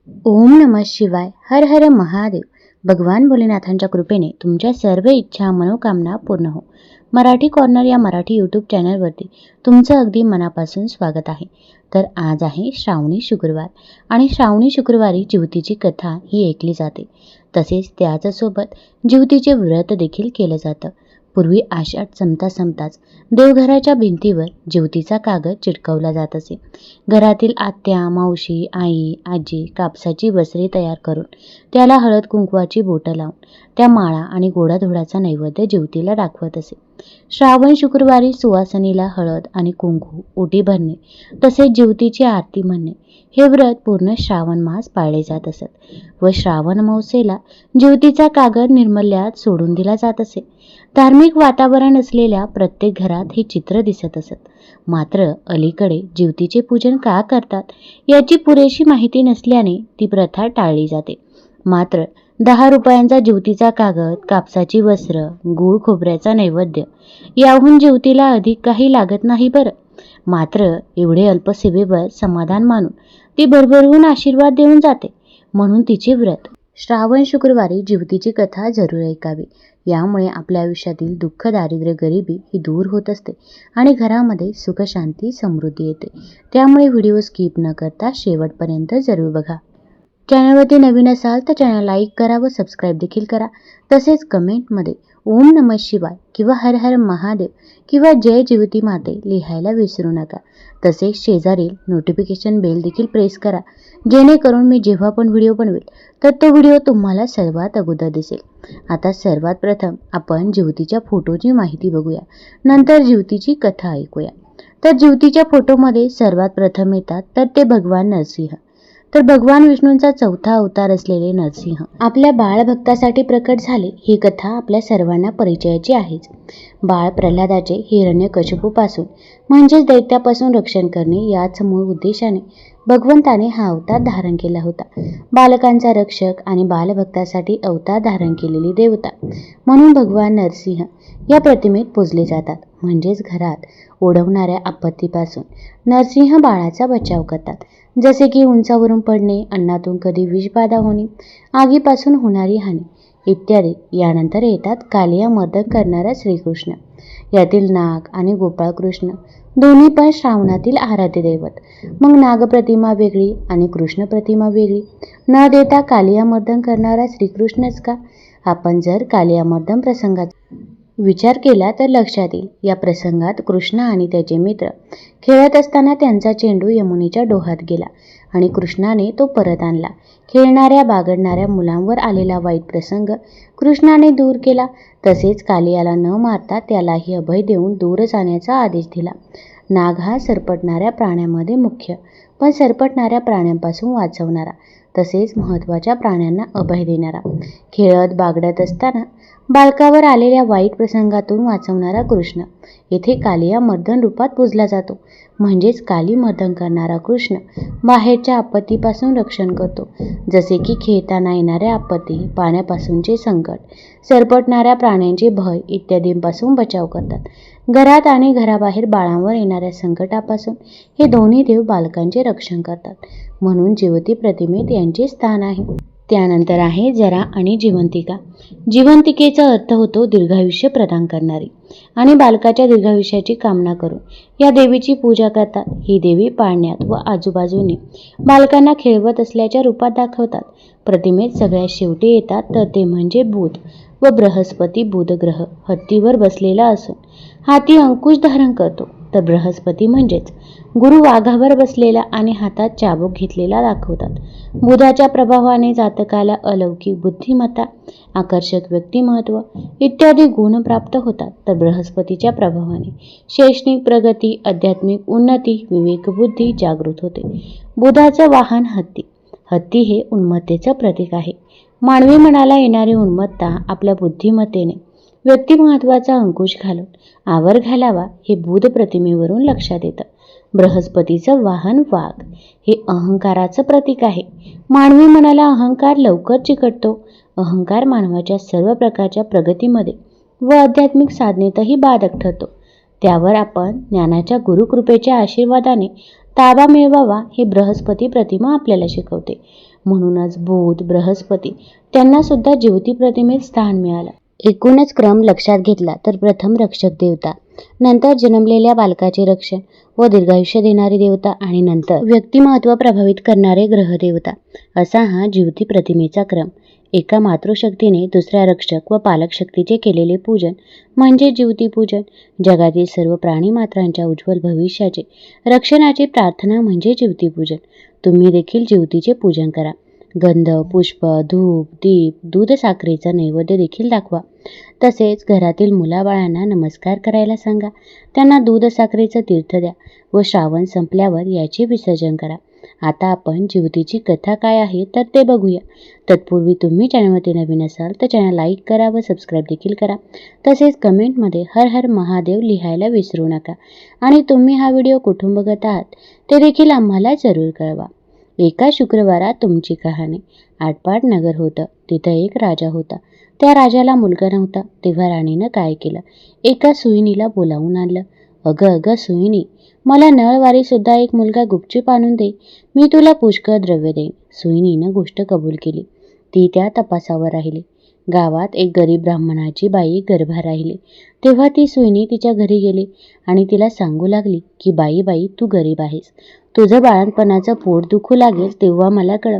ओम नमः शिवाय. हर हर महादेव. भगवान भोलेनाथांच्या कृपेने तुमच्या सर्व इच्छा मनोकामना पूर्ण हो. मराठी कॉर्नर या मराठी यूट्यूब चॅनलवरती तुमचं अगदी मनापासून स्वागत आहे. तर आज आहे श्रावणी शुक्रवार आणि श्रावणी शुक्रवारी जिवतीची कथा ही ऐकली जाते. तसेच त्याचसोबत जिवतीचे व्रत देखील केलं जातं. पूर्वी आषाढ संपताच देवघराच्या भिंतीवर जिवतीचा कागद चिटकवला जात असे. घरातील आत्या, मावशी, आई, आजी कापसाची वस्त्रे तयार करून त्याला हळद कुंकवाची बोटं लावून त्या माळा आणि गोडाधोडाचा नैवेद्य जिवतीला दाखवत असे. श्रावण शुक्रवारी सुवासिनीला हळद आणि कुंकू, ओटी भरणे तसेच जिवतीची आरती म्हणणे हे व्रत पूर्ण श्रावण मास पाळले जात असत व श्रावण मावसेला जिवतीचा कागद निर्मल्यात सोडून दिला जात असे. धार्मिक वातावरण असलेल्या प्रत्येक घरात हे चित्र दिसत असत. मात्र अलीकडे जिवतीचे पूजन का करतात याची पुरेशी माहिती नसल्याने ती प्रथा टाळली जाते. मात्र 10 रुपयांचा जिवतीचा कागद, कापसाची वस्त्र, गूळ खोबऱ्याचा नैवेद्य याहून जिवतीला अधिक काही लागत नाही बरं. मात्र एवढे अल्प सेवेवर समाधान मानून ती भरभरून आशीर्वाद देऊन जाते. म्हणून तिचे व्रत श्रावण शुक्रवारी जिवतीची कथा जरूर ऐकावी. यामुळे आपल्या आयुष्यातील दुःख, दारिद्र्य, गरिबी ही दूर होत असते आणि घरामध्ये सुख, शांती, समृद्धी येते. त्यामुळे व्हिडिओ स्किप न करता शेवटपर्यंत जरूर बघा. चॅनलवरती नवीन असाल तर चॅनल लाईक करा व सबस्क्राईब देखील करा. तसेच कमेंटमध्ये ओम नमः शिवाय किंवा हर हर महादेव किंवा जय जिवती माते लिहायला विसरू नका. तसेच शेजारील नोटिफिकेशन बेल देखील प्रेस करा, जेणेकरून मी जेव्हा पण व्हिडिओ बनवेल तर तो व्हिडिओ तुम्हाला सर्वात अगोदर दिसेल. आता सर्वात प्रथम आपण जिवतीच्या फोटोची माहिती बघूया, नंतर जिवतीची कथा ऐकूया. तर जिवतीच्या फोटोमध्ये सर्वात प्रथम येतात तर ते भगवान नरसिंह. तर भगवान विष्णूंचा चौथा अवतार असलेले नरसिंह आपल्या बाळभक्तासाठी प्रकट झाले ही कथा आपल्या सर्वांना परिचयाची आहेच. बाळ प्रल्हादाचे हिरण्यकशिपूपासून म्हणजेच दैत्यापासून रक्षण करणे याच मूळ उद्देशाने भगवंताने हा अवतार धारण केला होता. बालकांचा रक्षक आणि बालभक्तासाठी अवतार धारण केलेली देवता म्हणून भगवान नरसिंह या प्रतिमेत पूजले जातात. म्हणजेच घरात ओढवणाऱ्या आपत्तीपासून नरसिंह बाळाचा बचाव करतात. जसे की उंचावरून पडणे, अन्नातून कधी विषबाधा होणे, आगीपासून होणारी हानी इत्यादी. यानंतर येतात कालिया मर्दन करणारा श्रीकृष्ण. यातील नाग आणि गोपाळकृष्ण दोन्ही पण श्रावणातील आराध्य दैवत. मग नागप्रतिमा वेगळी आणि कृष्ण प्रतिमा वेगळी न देता कालिया मर्दन करणारा श्रीकृष्णच का? आपण जर कालिया मर्दन प्रसंगाचा विचार केला तर लक्षात येईल. या प्रसंगात कृष्ण आणि त्याचे मित्र खेळत असताना त्यांचा चेंडू यमुनेच्या डोहात गेला आणि कृष्णाने तो परत आणला. खेळणाऱ्या बागडणाऱ्या मुलांवर आलेला वाईट प्रसंग कृष्णाने दूर केला. तसेच कालियाला न मारता त्यालाही अभय देऊन दूर जाण्याचा आदेश दिला. नाग हा सरपटणाऱ्या प्राण्यांमध्ये मुख्य, पण सरपटणाऱ्या प्राण्यांपासून वाचवणारा तसेच महत्त्वाच्या प्राण्यांना अभय देणारा. खेळत बागडत असताना बालकावर आलेल्या वाईट प्रसंगातून वाचवणारा कृष्ण येथे कालिया मर्दन रूपात पूजला जातो. म्हणजेच काली मर्दन करणारा कृष्ण बाहेरच्या आपत्तीपासून रक्षण करतो, जसे की खेळताना येणाऱ्या आपत्ती, पाण्यापासूनचे संकट, सरपटणाऱ्या प्राण्यांचे भय इत्यादींपासून बचाव करतात. घरात आणि घराबाहेर बाळांवर येणाऱ्या संकटापासून हे दोन्ही देव बालकांचे रक्षण करतात. म्हणून जिवती प्रतिमेत यांचे स्थान आहे. त्यानंतर आहे जरा आणि जिवंतिका. जिवंतिकेचा अर्थ होतो दीर्घायुष्य प्रदान करणारी आणि बालकाच्या दीर्घायुष्याची कामना करून या देवीची पूजा करतात. ही देवी पाळण्यात व आजूबाजूने बालकांना खेळवत असल्याच्या रूपात दाखवतात. प्रतिमेत सगळ्यात शेवटी येतात तर ते म्हणजे बुध व बृहस्पती. बुध ग्रह हत्तीवर बसलेला असून हाती अंकुश धारण करतो, तर बृहस्पती म्हणजेच गुरु वाघावर बसलेला आणि हातात चाबूक घेतलेला दाखवतात. बुधाच्या प्रभावाने जातकाला अलौकिक बुद्धिमत्ता, आकर्षक व्यक्तिमत्व इत्यादी गुण प्राप्त होतात. तर बृहस्पतीच्या प्रभावाने शैक्षणिक प्रगती, आध्यात्मिक उन्नती, विवेकबुद्धी जागृत होते. बुधाचं वाहन हत्ती. हत्ती हे उन्मत्तेचं प्रतीक आहे. मानवी मनाला येणारी उन्मत्ता आपल्या बुद्धिमत्तेने व्यक्तिमत्वाचा अंकुश घालून आवर घालावा हे बुध प्रतिमेवरून लक्षात येतं. बृहस्पतीचं वाहन वाघ हे अहंकाराचं प्रतीक आहे. मानवी मनाला अहंकार लवकर चिकटतो. अहंकार मानवाच्या सर्व प्रकारच्या प्रगतीमध्ये व आध्यात्मिक साधनेतही बाधक ठरतो. त्यावर आपण ज्ञानाच्या गुरुकृपेच्या आशीर्वादाने ताबा मिळवावा हे बृहस्पती प्रतिमा आपल्याला शिकवते. म्हणूनच बुध, बृहस्पती त्यांना सुद्धा ज्योती प्रतिमेत स्थान मिळालं. एकूणच क्रम लक्षात घेतला तर प्रथम रक्षक देवता, नंतर जन्मलेल्या बालकाचे रक्षण व दीर्घायुष्य देणारी देवता आणि नंतर व्यक्तिमत्व प्रभावित करणारे ग्रह देवता, असा हा ज्योती प्रतिमेचा क्रम. एका मातृशक्तीने दुसऱ्या रक्षक व पालक शक्तीचे केलेले पूजन म्हणजे ज्योतिपूजन. जगातील सर्व प्राणीमात्रांच्या उज्ज्वल भविष्याचे रक्षणाची प्रार्थना म्हणजे ज्योतिपूजन. तुम्ही देखील ज्योतीचे पूजन करा. गंध, पुष्प, धूप, दीप, दूध, साखरेचा नैवेद्य देखील दाखवा. तसेच घरातील मुलाबाळांना नमस्कार करायला सांगा. त्यांना दूध साखरेचं तीर्थ द्या व श्रावण संपल्यावर याचे विसर्जन करा. आता आपण ज्योतीची कथा काय आहे तर ते बघूया. तत्पूर्वी तुम्ही चॅनलवरती नवीन असाल तर चॅनल लाईक करा व सबस्क्राईब देखील करा. तसेच कमेंटमध्ये हर हर महादेव लिहायला विसरू नका. आणि तुम्ही हा व्हिडिओ कुठून बघत आहात ते देखील आम्हाला जरूर कळवा. एका शुक्रवारात तुमची कहाणी. आटपाट नगर होतं. तिथं एक राजा होता. त्या राजाला मुलगा नव्हता. तेव्हा राणीनं काय केलं, एका सुईणीला बोलावून आणलं. अगं सुईणी, मला नळवारी सुद्धा एक मुलगा गुपचूप आणून दे. मी तुला पुष्कळ द्रव्य देईन. सुईणीनं गोष्ट कबूल केली. ती त्या तपासावर राहिली. गावात एक गरीब ब्राह्मणाची बाई गर्भा राहिली. तेव्हा ती सुईणी तिच्या घरी गेली आणि तिला सांगू लागली की बाई तू गरीब आहेस. तुझं बाळंतपणाचं पोट दुखू लागेल तेव्हा मला कळव.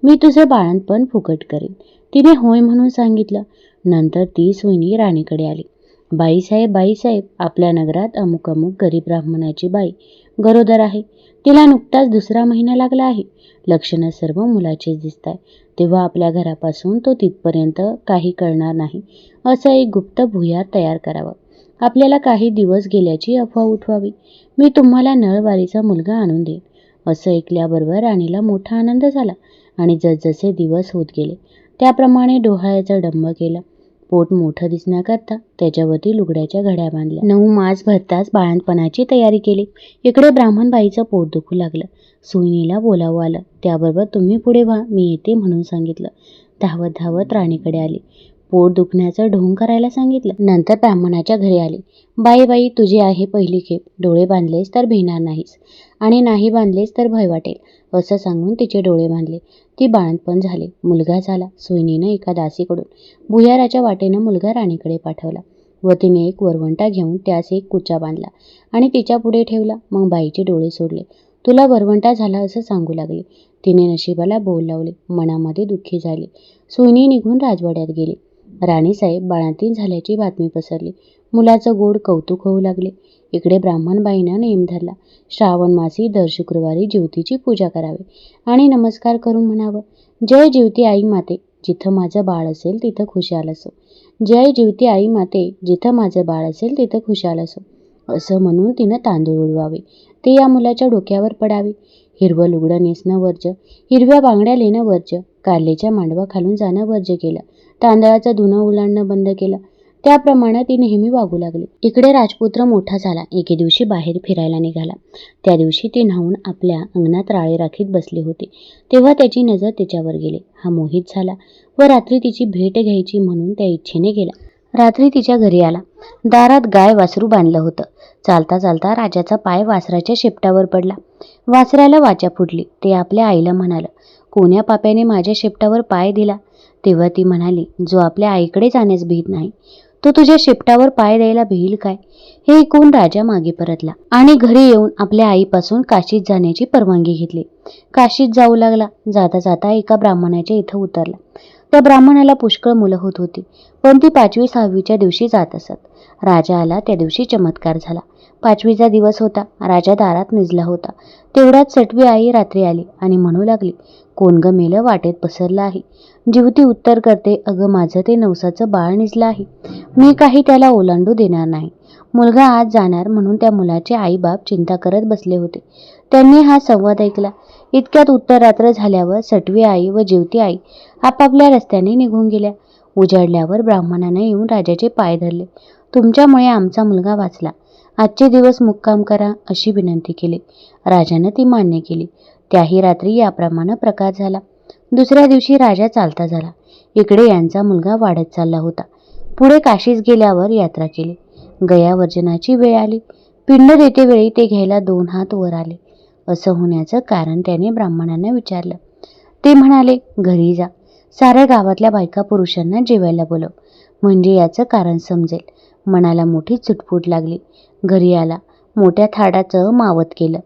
मी तुझं बाळंतपण फुकट करेन. तिने होय म्हणून सांगितलं. नंतर ती सुईणी राणीकडे आली. बाईसाहेब, आपल्या नगरात अमुक गरीब ब्राह्मणाची बाई गरोदर आहे. तिला नुकताच दुसरा महिना लागला आहे. लक्षणं सर्व मुलाचेच दिसत आहे. तेव्हा आपल्या घरापासून तो तिथपर्यंत काही कळणार नाही असं एक गुप्त भुयार तयार करावं. आपल्याला काही दिवस गेल्याची अफवा उठवावी. मी तुम्हाला नळवारीचा मुलगा आणून देईन. असं ऐकल्याबरोबर राणीला मोठा आनंद झाला आणि जसजसे दिवस होत गेले त्याप्रमाणे डोहाळ्याचा डंब केला. पोट मोठं दिसण्याकरता त्याच्यावरती लुगड्याच्या घड्या बांधल्या. 9 मास भरताच बाळंतपणाची तयारी केली. इकडे ब्राह्मण बाईचं पोट दुखू लागलं. सुईणीला बोलावं आलं. त्याबरोबर तुम्ही पुढे व्हा, मी येते म्हणून सांगितलं. धावत राणीकडे आली. पोट दुखण्याचं ढोंग करायला सांगितलं. नंतर ब्राह्मणाच्या घरी आली. बाई तुझी आहे पहिली खेप. डोळे बांधलेस तर भिणार नाहीस आणि नाही बांधलेस तर भय वाटेल असं सांगून तिचे डोळे बांधले. ती बाळंतपण झाले. मुलगा झाला. सुईणीनं एका दासीकडून भुयाराच्या वाटेनं मुलगा राणीकडे पाठवला व तिने एक वरवंटा घेऊन त्यास एक कुचा बांधला आणि तिच्या पुढे ठेवला. मग बाईचे डोळे सोडले. तुला वरवंटा झाला असं सांगू लागले. तिने नशिबाला बोल लावले. मनामध्ये दुःखी झाली. सुईणी निघून राजवाड्यात गेली. राणीसाहेब बाळंतीण झाल्याची बातमी पसरली. मुलाचं गोड कौतुक होऊ लागले. इकडे ब्राह्मणबाईनं नेम धरला. श्रावण मासी दर शुक्रवारी ज्योतीची पूजा करावी आणि नमस्कार करून म्हणावं, जय ज्योती आई माते, जिथं माझं बाळ असेल तिथं खुशाल असो. जय ज्योती आई माते, जिथं माझं बाळ असेल तिथं खुशाल असो. असं म्हणून तिनं तांदूळ उडवावे. ते या मुलाच्या डोक्यावर पडावे. हिरवं लुगडं नेसणं वर्ज्य, हिरव्या बांगड्या लेणं वर्ज्य, कारलेच्या मांडवा खालून जाणं वर्ज्य केलं. तांदळाचं धुणं उलांडणं बंद केलं. त्याप्रमाणे ती नेहमी वागू लागली. इकडे राजपुत्र मोठा झाला. एके दिवशी बाहेर फिरायला निघाला. त्या दिवशी ती न्हाऊन आपल्या अंगणात राळे राखीत बसली होती. तेव्हा त्याची नजर तिच्यावर गेली. हा मोहित झाला व रात्री तिची भेट घ्यायची म्हणून त्या इच्छेने गेला. रात्री तिच्या घरी आला. दारात गाय वासरू बांधलं होतं. चालता राजाचा पाय वासराच्या शेपटावर पडला. वासराला वाचा फुटली. ते आपल्या आईला म्हणालं, कोण्या पाप्याने माझ्या शेपटावर पाय दिला? तेव्हा ती म्हणाली, जो आपल्या आईकडे जाण्यास भीत नाही तो तुझ्या शेपटावर पाय द्यायला भिईल काय? हे ऐकून राजा मागे परतला आणि घरी येऊन आपल्या आईपासून काशीत जाण्याची परवानगी घेतली. काशीत जाऊ लागला. जाता एका ब्राह्मणाच्या इथं उतरला. त्या ब्राह्मणाला पुष्कळ मुलं होत होती, पण ती 5वी-6वीच्या दिवशी जात असत. राजा आला त्या दिवशी चमत्कार झाला. 5वीचा दिवस होता. राजा दारात निजला होता. तेवढ्यात सटवी आई रात्री आली आणि म्हणू लागली, कोण ग मेलं वाटेत पसरलं आहे. ज्योती उत्तर करते, अगं माझं ते नवसाचं बाळ निजलं आहे. मी काही त्याला ओलांडू देणार नाही. मुलगा आज जाणार म्हणून त्या मुलाचे आईबाप चिंता करत बसले होते. त्यांनी हा संवाद ऐकला. इतक्यात उत्तर रात्र झाल्यावर सटवी आई व ज्योती आई आपापल्या रस्त्याने निघून गेल्या. उजाडल्यावर ब्राह्मणाने येऊन राजाचे पाय धरले. तुमच्यामुळे आमचा मुलगा वाचला. आजचे दिवस मुक्काम करा अशी विनंती केली. राजाने ती मान्य केली. त्याही रात्री याप्रमाणे प्रकार झाला. दुसऱ्या दिवशी राजा चालता झाला. इकडे यांचा मुलगा वाढत चालला होता. पुढे काशीस गेल्यावर यात्रा केली. गयावर्जनाची वेळ आली. पिंड देते वेळी ते घ्यायला 2 हात वर आले. असं होण्याचं कारण त्याने ब्राह्मणांना विचारलं. ते म्हणाले, घरी जा. साऱ्या गावातल्या बायका पुरुषांना जेवायला बोलव, म्हणजे याचं कारण समजेल. मनाला मोठी चुटपूट लागली. घरी आला. मोठ्या थाटाचं मावत केलं.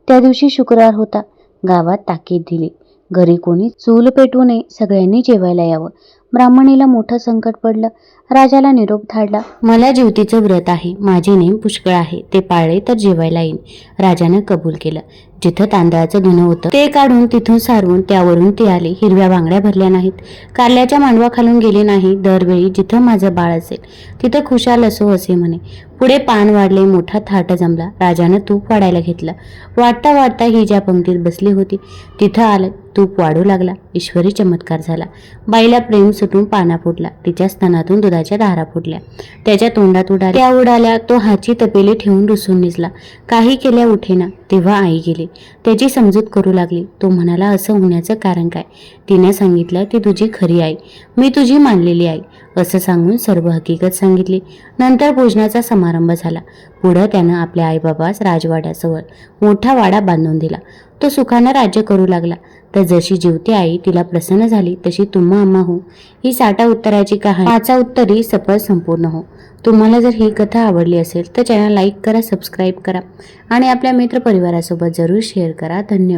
त्या दिवशी शुक्रवार होता. गावात ताकीद दिली. घरी कोणी चूल पेटवू नये, सगळ्यांनी जेवायला यावं. ब्राह्मणीला मोठं संकट पडलं. राजाला निरोप धाडला, मला ज्योतीचं व्रत आहे, माझे नेम पुष्कळ आहे, ते पाळले तर जेवायला येईन. राजानं कबूल केलं. जिथं तांदळाचं धुणं होतं ते काढून तिथून सारवून त्यावरून ती आली. हिरव्या बांगड्या भरल्या नाहीत, कारल्याच्या मांडवा खालून गेले नाही. दरवेळी जिथं माझं बाळ असेल तिथं खुशाल असो असे म्हणे. पुढे पान वाढले, मोठा थाट जमला. राजानं तूप वाढायला घेतलं. वाढता वाढता ही ज्या पंक्तीत बसली होती तिथं आलं. तूप वाढू लागला. ईश्वरी चमत्कार झाला. बाईला प्रेम सुटून पाना फुटला. तिच्या स्तनातून दुधाच्या धारा फुटल्या. त्याच्या तोंडात उडाल्या, त्या उडाल्या. तो हाची तपेली ठेवून रुसून निजला. काही केल्या उठेना. तेव्हा आई गेली. त्याची समजूत करू लागली. तो म्हणाला, असं होण्याचं कारण काय? तिने सांगितलं, ती तुझी खरी आई, मी तुझी मानलेली आई, असं सांगून सर्व हकीकत सांगितली. नंतर भोजनाचा समारंभ झाला. पुढं त्यानं आपल्या आईबाबास राजवाड्याजवळ मोठा वाडा बांधून दिला. तो सुखानं राज्य करू लागला. तर जशी ज्योती आई तिला प्रसन्न झाली तशी तुम्हा आम्हा हो. ही 60 उत्तराची कहाणी 5 उत्तरी सफल संपूर्ण हो. तुम्हाला जर ही कथा आवडली असेल तर चॅनल लाईक करा, सबस्क्राईब करा आणि आपल्या मित्रपरिवारासोबत जरूर शेअर करा. धन्यवाद.